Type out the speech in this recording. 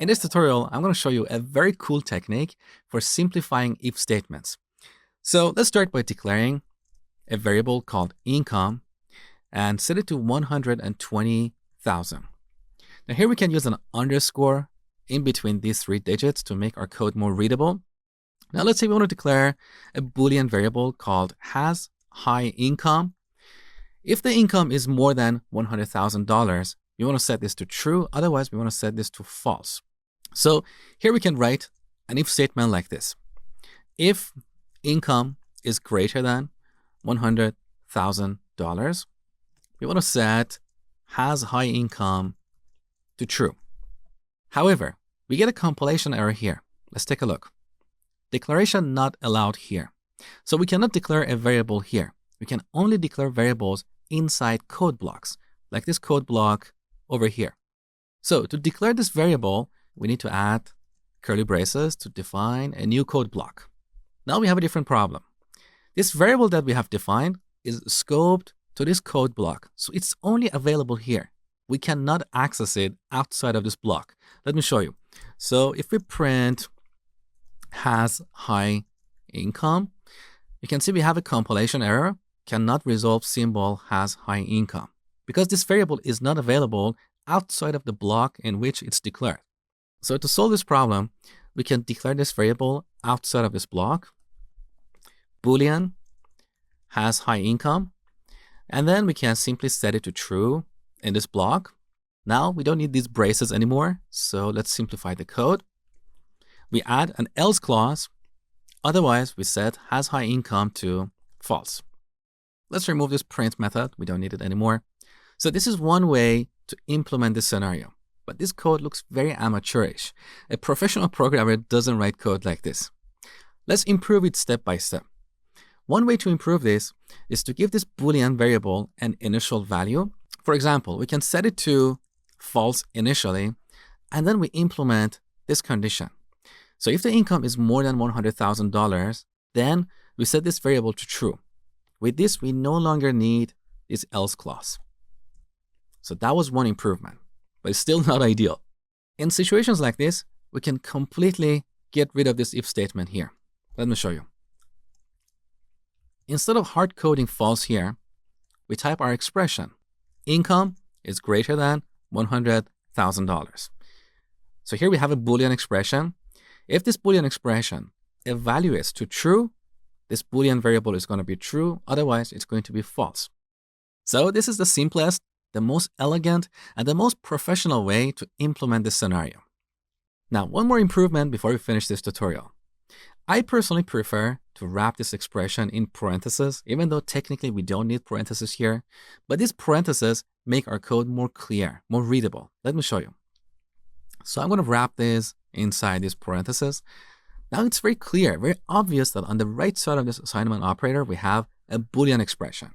In this tutorial, I'm going to show you a very cool technique for simplifying if statements. So let's start by declaring a variable called income and set it to 120,000. Now here we can use an underscore in between these 3 digits to make our code more readable. Now let's say we want to declare a Boolean variable called has high income. If the income is more than $100,000, we want to set this to true. Otherwise, we want to set this to false. So here we can write an if statement like this. If income is greater than $100,000, we want to set has high income to true. However, we get a compilation error here. Let's take a look. Declaration not allowed here. So we cannot declare a variable here. We can only declare variables inside code blocks, like this code block over here. So to declare this variable, we need to add curly braces to define a new code block. Now we have a different problem. This variable that we have defined is scoped to this code block, so it's only available here. We cannot access it outside of this block. Let me show you. So if we print has high income, you can see we have a compilation error, cannot resolve symbol has high income, because this variable is not available outside of the block in which it's declared. So to solve this problem, we can declare this variable outside of this block, Boolean has high income, and then we can simply set it to true in this block. Now we don't need these braces anymore, so let's simplify the code. We add an else clause, otherwise we set has high income to false. Let's remove this print method, we don't need it anymore. So this is one way to implement this scenario. But this code looks very amateurish. A professional programmer doesn't write code like this. Let's improve it step by step. One way to improve this is to give this Boolean variable an initial value. For example, we can set it to false initially, and then we implement this condition. So if the income is more than $100,000, then we set this variable to true. With this, we no longer need this else clause. So that was one improvement, but it's still not ideal. In situations like this, we can completely get rid of this if statement here. Let me show you. Instead of hard coding false here, we type our expression. Income is greater than $100,000. So here we have a Boolean expression. If this Boolean expression evaluates to true, this Boolean variable is going to be true. Otherwise, it's going to be false. So this is the simplest, the most elegant, and the most professional way to implement this scenario. Now, one more improvement before we finish this tutorial. I personally prefer to wrap this expression in parentheses, even though technically we don't need parentheses here, but these parentheses make our code more clear, more readable. Let me show you. So I'm going to wrap this inside these parentheses. Now it's very clear, very obvious that on the right side of this assignment operator, we have a Boolean expression.